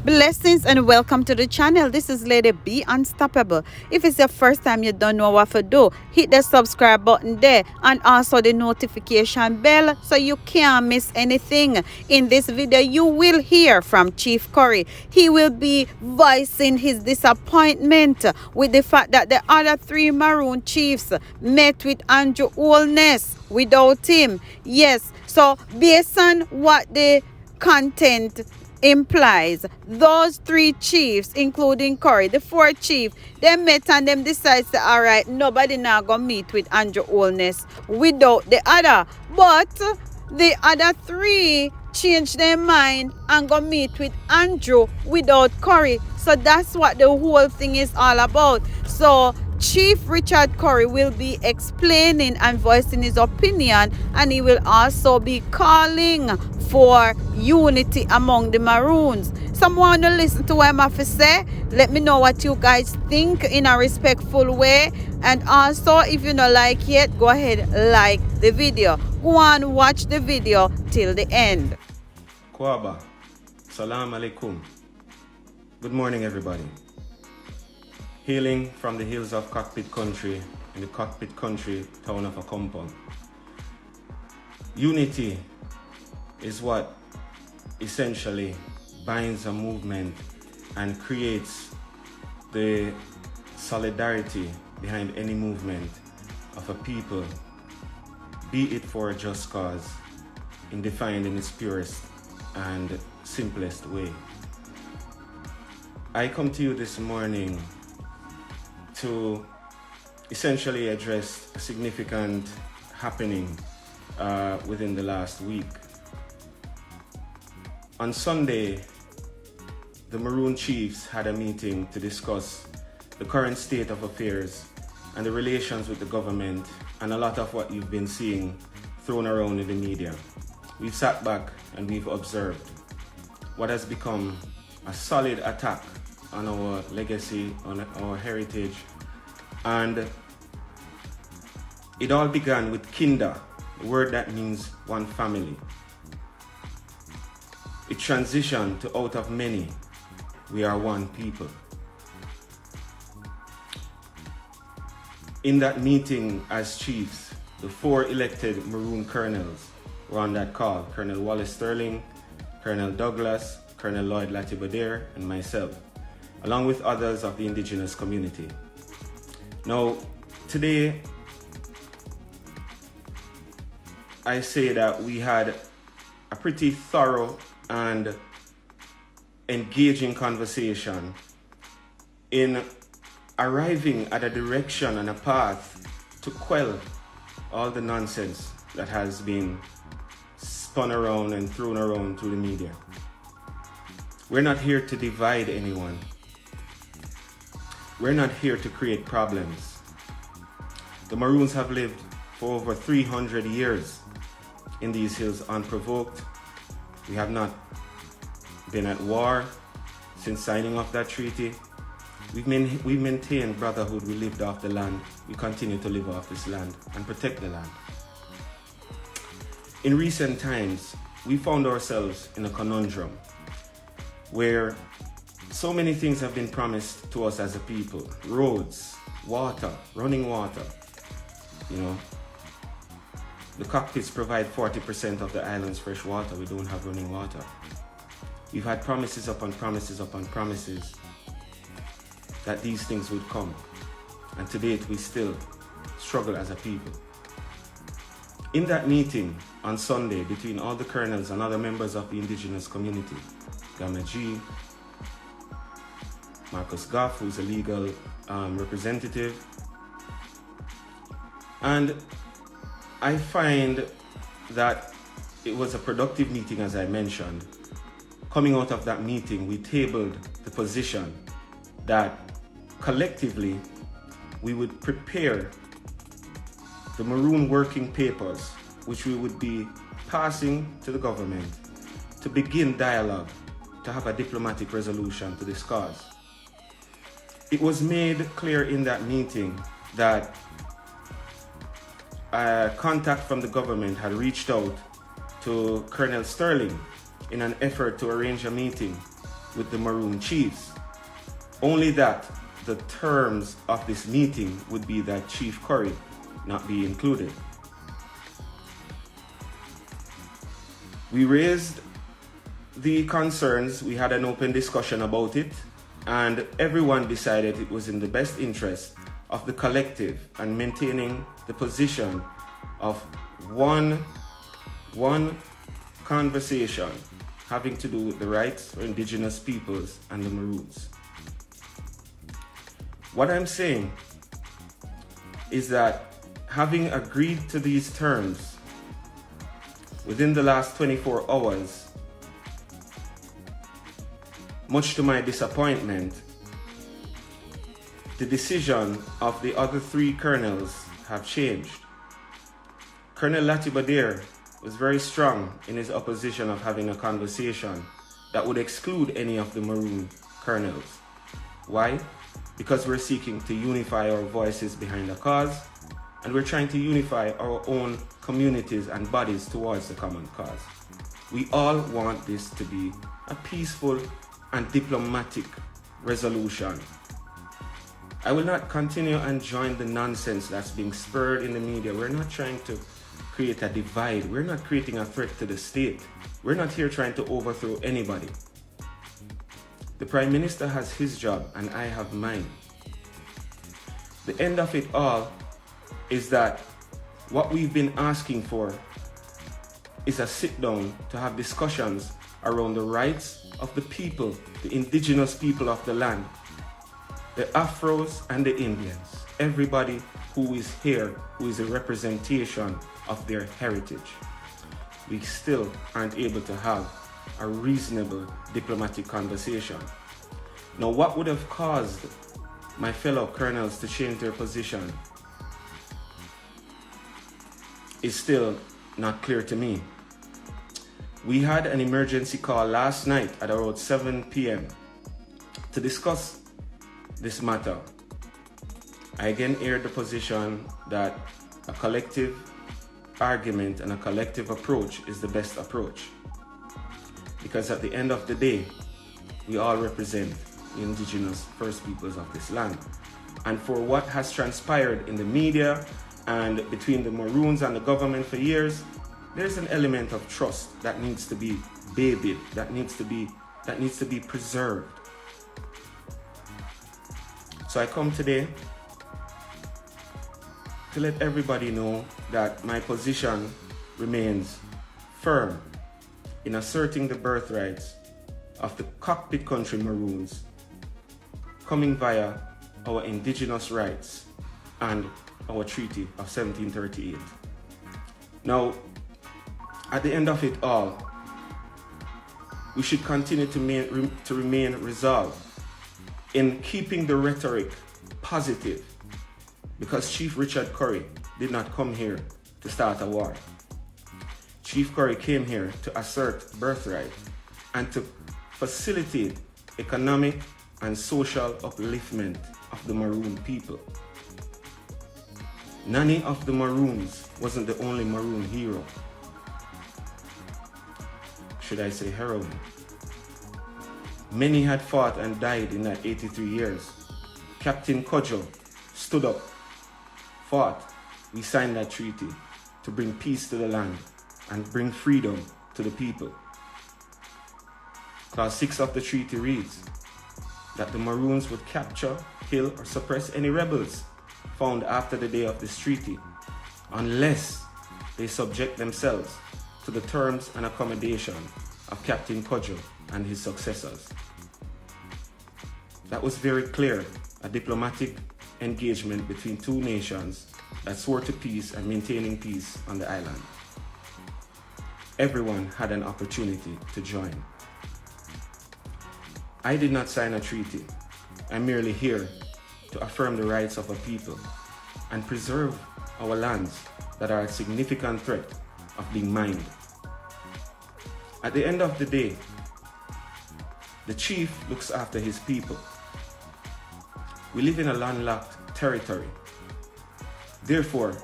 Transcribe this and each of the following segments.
Blessings and welcome to the channel. This is Lady Be Unstoppable. If it's your first time, you don't know what to do, hit the subscribe button there and also the notification bell so you can't miss anything. In this video, you will hear from Chief Currie. He will be voicing his disappointment with the fact that the other three Maroon chiefs met with Andrew Holness without him. Yes, so based on what the content implies, those three chiefs, including Currie, the fourth chief, they met and them decide say, all right, nobody now gonna meet with Andrew Holness without the other. But the other three change their mind and go meet with Andrew without Currie. So that's what the whole thing is all about. So Chief Richard Currie will be explaining and voicing his opinion, and he will also be calling for unity among the Maroons. Someone to listen to what I'm have to say. Let me know what you guys think in a respectful way. And also, if you don't like it, go ahead like the video. Go on, watch the video till the end. Kwaba. Salam alaikum. Good morning, everybody. Hailing from the hills of Cockpit Country, in the Cockpit Country town of Akompong. Unity is what essentially binds a movement and creates the solidarity behind any movement of a people, be it for a just cause, defined in its purest and simplest way. I come to you this morning to essentially address a significant happening within the last week. On Sunday, the Maroon chiefs had a meeting to discuss the current state of affairs and the relations with the government and a lot of what you've been seeing thrown around in the media. We've sat back and we've observed what has become a solid attack on our legacy, on our heritage, and it all began with Kinda, a word that means one family. It transitioned to out of many, we are one people. In that meeting as chiefs, the four elected Maroon colonels were on that call: Colonel Wallace Sterling, Colonel Douglas, Colonel Lloyd Latibadair, and myself, along with others of the indigenous community. Now, today, I say that we had a pretty thorough and engaging conversation in arriving at a direction and a path to quell all the nonsense that has been spun around and thrown around through the media. We're not here to divide anyone. We're not here to create problems. The Maroons have lived for over 300 years in these hills unprovoked. We have not been at war since signing off that treaty. We've maintained brotherhood. We lived off the land. We continue to live off this land and protect the land. In recent times, we found ourselves in a conundrum where so many things have been promised to us as a people. Roads, water, running water. The cockpits provide 40% of the island's fresh water. We don't have running water. We've had promises upon promises upon promises that these things would come. And to date, we still struggle as a people. In that meeting on Sunday between all the colonels and other members of the indigenous community, Gamma G, Marcus Goff, who's a legal representative. And I find that it was a productive meeting, as I mentioned. Coming out of that meeting, we tabled the position that collectively we would prepare the Maroon working papers, which we would be passing to the government to begin dialogue, to have a diplomatic resolution to this cause. It was made clear in that meeting that a contact from the government had reached out to Colonel Sterling in an effort to arrange a meeting with the Maroon chiefs. Only that the terms of this meeting would be that Chief Currie not be included. We raised the concerns, we had an open discussion about it, and everyone decided it was in the best interest of the collective and maintaining the position of one conversation having to do with the rights for indigenous peoples and the Maroons. What I'm saying is that having agreed to these terms within the last 24 hours, much to my disappointment, the decision of the other three colonels have changed. Colonel Latymer was very strong in his opposition of having a conversation that would exclude any of the Maroon colonels. Why? Because we're seeking to unify our voices behind a cause, and we're trying to unify our own communities and bodies towards the common cause. We all want this to be a peaceful and diplomatic resolution. I will not continue and join the nonsense that's being spurred in the media. We're not trying to create a divide. We're not creating a threat to the state. We're not here trying to overthrow anybody. The Prime Minister has his job and I have mine. The end of it all is that what we've been asking for is a sit down to have discussions around the rights of the people, the indigenous people of the land, the Afros and the Indians, everybody who is here, who is a representation of their heritage. We still aren't able to have a reasonable diplomatic conversation. Now, what would have caused my fellow colonels to change their position is still not clear to me. We had an emergency call last night at around 7 p.m. to discuss this matter. I again aired the position that a collective argument and a collective approach is the best approach. Because at the end of the day, we all represent the indigenous First Peoples of this land. And for what has transpired in the media and between the Maroons and the government for years, there's an element of trust that needs to be babied, that needs to be preserved. So I come today to let everybody know that my position remains firm in asserting the birthrights of the cockpit country Maroons coming via our indigenous rights and our Treaty of 1738. Now, at the end of it all, we should continue to remain resolved in keeping the rhetoric positive, because Chief Richard Currie did not come here to start a war. Chief Currie came here to assert birthright and to facilitate economic and social upliftment of the Maroon people. None of the Maroons wasn't the only Maroon hero. Should I say heroine? Many had fought and died in that 83 years. Captain Cudjoe stood up, fought. We signed that treaty to bring peace to the land and bring freedom to the people. Clause 6 of the treaty reads that the Maroons would capture, kill, or suppress any rebels found after the day of this treaty, unless they subject themselves to the terms and accommodation of Captain Cudjoe and his successors. That was very clear, a diplomatic engagement between two nations that swore to peace and maintaining peace on the island. Everyone had an opportunity to join. I did not sign a treaty. I'm merely here to affirm the rights of a people and preserve our lands that are a significant threat of being mined. At the end of the day, the chief looks after his people. We live in a landlocked territory. Therefore,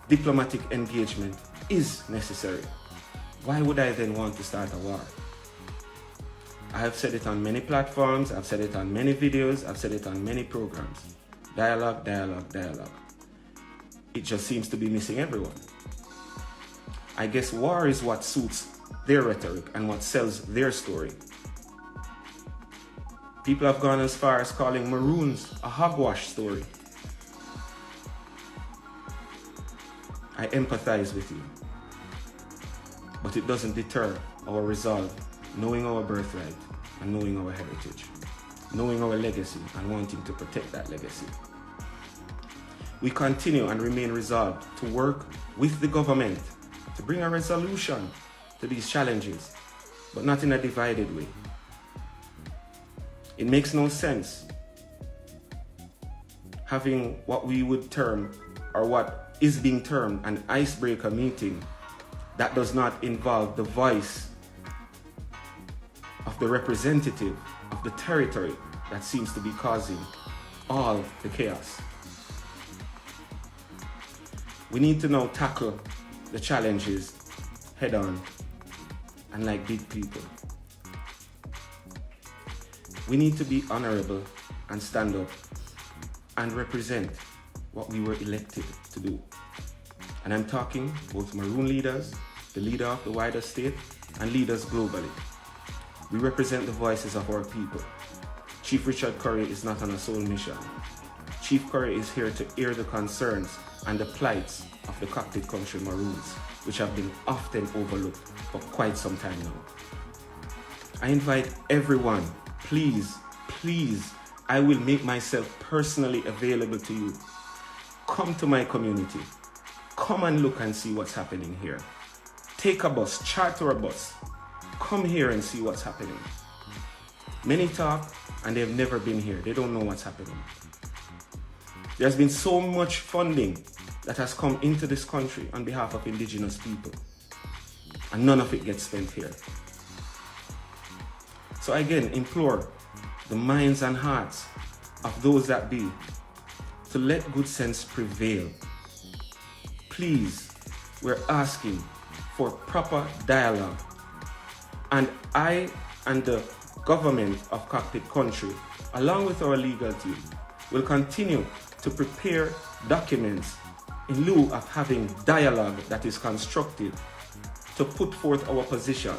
diplomatic engagement is necessary. Why would I then want to start a war? I have said it on many platforms, I've said it on many videos, I've said it on many programs. Dialogue, dialogue, dialogue. It just seems to be missing everyone. I guess war is what suits their rhetoric and what sells their story. People have gone as far as calling Maroons a hogwash story. I empathize with you, but it doesn't deter our resolve, knowing our birthright and knowing our heritage, knowing our legacy and wanting to protect that legacy. We continue and remain resolved to work with the government to bring a resolution to these challenges, but not in a divided way. It makes no sense having what we would term, or what is being termed, an icebreaker meeting that does not involve the voice of the representative of the territory that seems to be causing all the chaos. We need to now tackle the challenges head on and like big people. We need to be honorable and stand up and represent what we were elected to do. And I'm talking both Maroon leaders, the leader of the wider state, and leaders globally. We represent the voices of our people. Chief Richard Currie is not on a sole mission. Chief Currie is here to air the concerns and the plights of the cockpit country Maroons, which have been often overlooked for quite some time now. I invite everyone, please, I will make myself personally available to you. Come to my community. Come and look and see what's happening here. Take a bus, charter a bus. Come here and see what's happening. Many talk and they've never been here. They don't know what's happening. There's been so much funding that has come into this country on behalf of indigenous people, and none of it gets spent here. So I again implore the minds and hearts of those that be to let good sense prevail. Please, we're asking for proper dialogue, and I and the government of Cockpit Country, along with our legal team, will continue to prepare documents in lieu of having dialogue that is constructive to put forth our position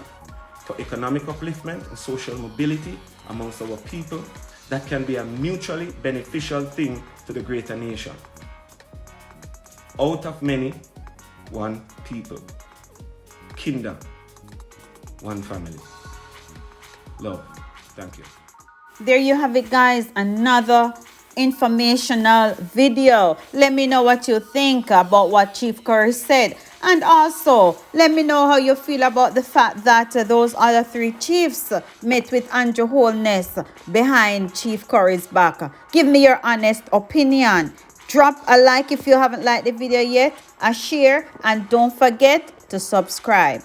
for economic upliftment and social mobility amongst our people that can be a mutually beneficial thing to the greater nation. Out of many, one people. Kingdom, one family. Love. Thank you. There you have it, guys. Another informational video. Let me know what you think about what Chief Currie said. And also, let me know how you feel about the fact that those other three chiefs met with Andrew Holness behind Chief Currie's back. Give me your honest opinion. Drop a like if you haven't liked the video yet, a share, and don't forget to subscribe.